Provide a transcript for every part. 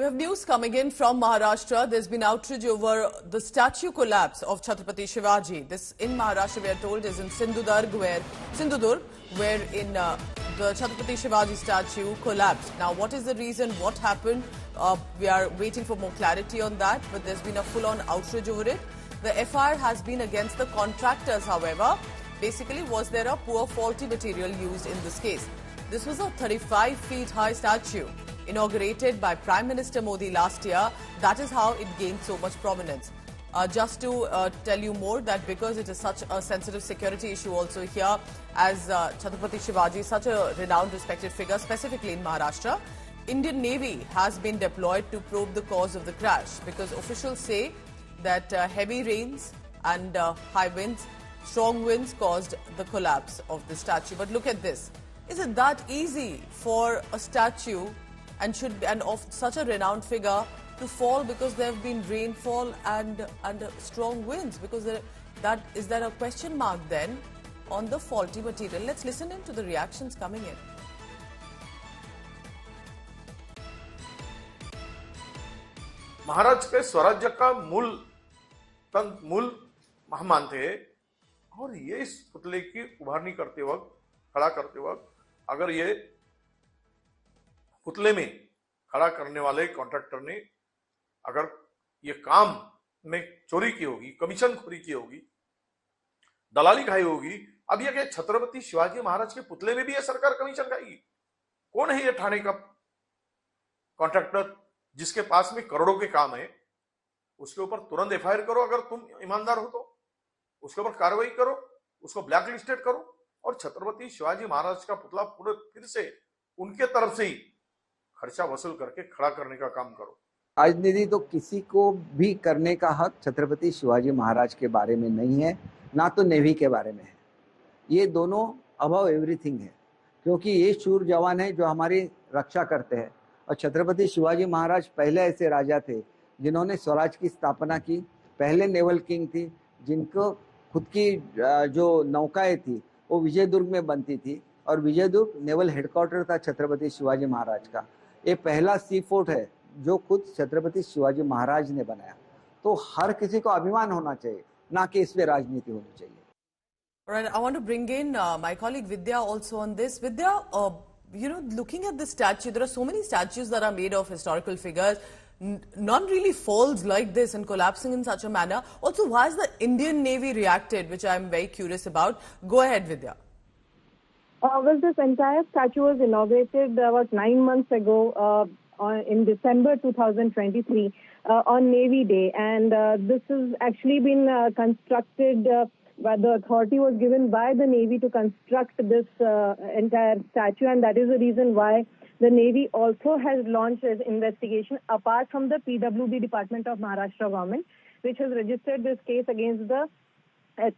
We have news coming in from Maharashtra. There's been outrage over the statue collapse of Chhatrapati Shivaji. This in Maharashtra, we are told, is in Sindhudurg, where in the Chhatrapati Shivaji statue collapsed. Now, what is the reason? What happened? We are waiting for more clarity on that, but there's been a full-on outrage over it. The FIR has been against the contractors, however. Basically, was there a poor faulty material used in this case? This was a 35 feet high statue inaugurated by Prime Minister Modi last year. That is how it gained so much prominence. Just to tell you more, that because it is such a sensitive security issue also here, as Chhatrapati Shivaji is such a renowned, respected figure, specifically in Maharashtra, Indian Navy has been deployed to probe the cause of the crash, because officials say that heavy rains and high winds, strong winds caused the collapse of the statue. But look at this. Is it that easy for a statue and of such a renowned figure to fall because there have been rainfall and strong winds? Because is there a question mark then on the faulty material? Let's listen in to the reactions coming in. महाराज के स्वराज्य का मूल मेहमान थे, और ये इस पुतले की उभारनी करते वक्त, खड़ा करते वक्त, अगर ये पुतले में खड़ा करने वाले कॉन्ट्रैक्टर ने अगर ये काम में चोरी की होगी, कमीशन खोरी की होगी, दलाली खाई होगी, अब ये छत्रपति शिवाजी महाराज के पुतले में भी ये सरकार कमीशन खाएगी? कौन है ये ठाणे का कॉन्ट्रैक्टर जिसके पास में करोड़ों के काम है? उसके ऊपर तुरंत FIR करो, अगर तुम ईमानदार हो तो उसके ऊपर कार्रवाई करो, उसको ब्लैक लिस्टेड करो, और छत्रपति शिवाजी महाराज का पुतला पूरे फिर से उनके तरफ से ही खर्चा वसूल करके खड़ा करने का काम करो। राजनीति तो किसी को भी करने का हक छत्रपति शिवाजी महाराज के बारे में नहीं है, ना तो नेवी के बारे में है। ये दोनों अबव एवरीथिंग है, क्योंकि ये शूर जवान है जो हमारी रक्षा करते हैं। और छत्रपति शिवाजी महाराज पहले ऐसे राजा थे जिन्होंने स्वराज की स्थापना की, पहले नेवल किंग थी, जिनको खुद की जो नौकाएं थी वो विजयदुर्ग में बनती थी, और विजयदुर्ग नेवल हेडक्वार्टर था छत्रपति शिवाजी महाराज का। ये पहला सी फोर्ट है जो खुद छत्रपति शिवाजी महाराज ने बनाया। तो हर किसी को अभिमान होना चाहिए, ना कि इसमें राजनीति होनी चाहिए। All right, I want to bring in my colleague Vidya also on this. Vidya, looking at the statue, there are so many statues that are made of historical figures. None really falls like this and collapsing in such a manner. Also, why has the Indian Navy reacted, which I'm very curious about? Go ahead, Vidya. Well, this entire statue was inaugurated about 9 months ago in December 2023 on Navy Day. And this has actually been constructed, the authority was given by the Navy to construct this entire statue. And that is the reason why the Navy also has launched an investigation apart from the PWD Department of Maharashtra government, which has registered this case against the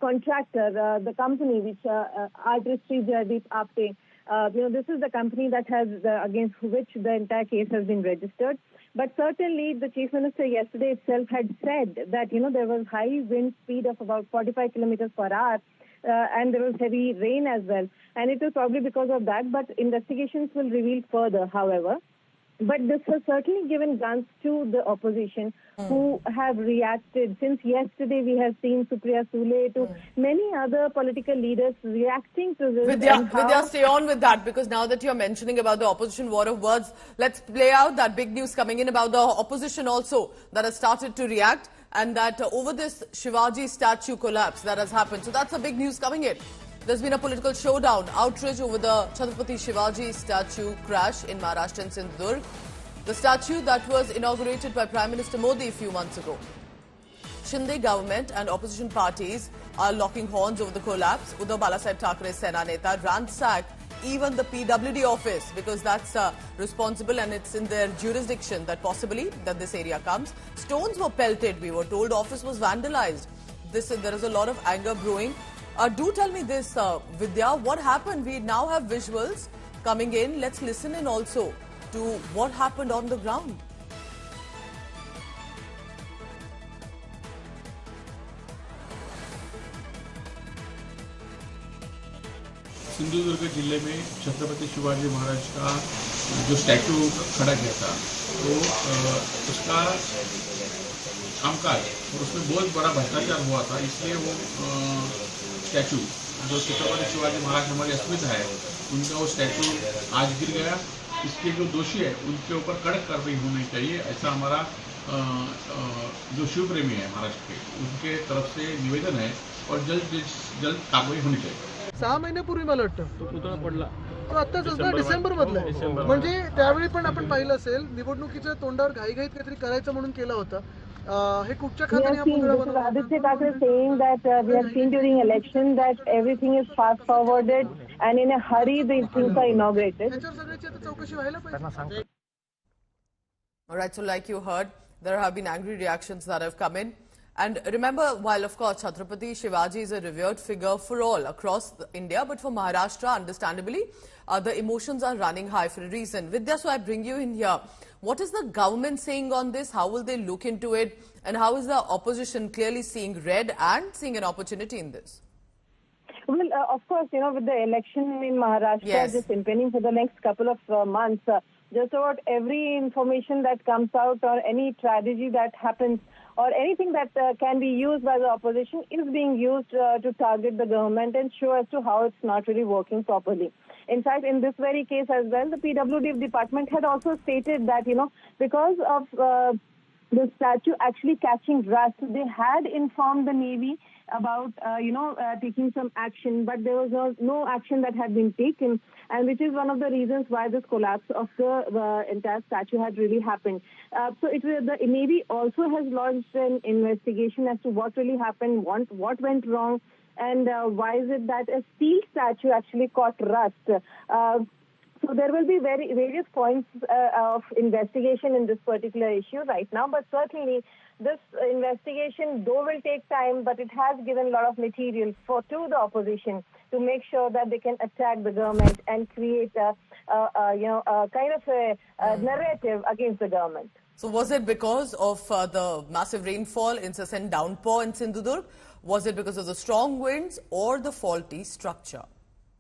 contractor, the company, which Artistry Jaideep Apte. This is the company that has against which the entire case has been registered. But certainly, the Chief Minister yesterday itself had said that there was high wind speed of about 45 kilometers per hour. And there was heavy rain as well. And it was probably because of that, but investigations will reveal further, however. But this has certainly given guns to the opposition who have reacted. Since yesterday, we have seen Supriya Sule to many other political leaders reacting to this. Vidya, stay on with that, because now that you're mentioning about the opposition war of words, let's play out that big news coming in about the opposition also that has started to react, and that over this Shivaji statue collapse that has happened. So that's a big news coming in. There's been a political showdown, outrage over the Chhatrapati Shivaji statue crash in Maharashtra and Sindhudurg. The statue that was inaugurated by Prime Minister Modi a few months ago. Shinde government and opposition parties are locking horns over the collapse. Uddhav Balasaheb Thackere's Sena Neta ransacked even the PWD office, because that's responsible and it's in their jurisdiction that possibly that this area comes. Stones were pelted, we were told. Office was vandalized. There is a lot of anger brewing. Do tell me this, Vidya, what happened? We now have visuals coming in. Let's listen in also to what happened on the ground. Sindhudurg जिले में छत्रपति शिवाजी महाराज का जो statue खड़ा किया था तो उसका कामकाज और उसमें बहुत बड़ा भ्रष्टाचार हुआ था, इसलिए वो स्टैचू जो छत्रपति शिवाजी महाराज हमारी अस्मिता है उनका वो स्टैचू आज गिर गया। इसके जो दोषी है उनके ऊपर कड़क कार्रवाई होनी चाहिए, ऐसा हमारा जो शिव प्रेमी है महाराष्ट्र के उनके तरफ से निवेदन है और जल्द कार्रवाई होनी चाहिए। 6 महिन्यापूर्वी मला वाटतं तो पुतळा पडला, तो आत्ताच असणार डिसेंबर मधला, म्हणजे त्यावेळी पण आपण पाहिलं असेल निवडणुकीच्या तोंडावर घाईघाईत काहीतरी करायचं म्हणून केलं होतं. हे कुठच्या खात्याने हा पुतळा बनवला? Aditya Thackeray saying that we have seen during election that everything is fast forwarded and in a hurry these things are inaugurated. त्याच्यावर सगळ्याची आता चौकशी व्हायला पाहिजे. All right, so like you heard, there have been angry reactions that have come in. And remember, while of course Chhatrapati Shivaji is a revered figure for all across India, but for Maharashtra, understandably, the emotions are running high for a reason. Vidya, so I bring you in here. What is the government saying on this? How will they look into it? And how is the opposition clearly seeing red and seeing an opportunity in this? Well, of course, you know, with the election in Maharashtra just impending for the next couple of months, just about every information that comes out or any tragedy that happens or anything that can be used by the opposition is being used to target the government and show as to how it's not really working properly. In fact, in this very case as well, the PWD department had also stated that, you know, because of the statue actually catching rust, they had informed the Navy about, taking some action, but there was no action that had been taken, and which is one of the reasons why this collapse of the entire statue had really happened. So the Navy also has launched an investigation as to what really happened, what went wrong, and why is it that a steel statue actually caught rust. So there will be various points of investigation in this particular issue right now, but certainly this investigation, though will take time, but it has given a lot of material to the opposition to make sure that they can attack the government and create a kind of a narrative against the government. So was it because of the massive rainfall, incessant downpour in Sindhudurg? Was it because of the strong winds or the faulty structure?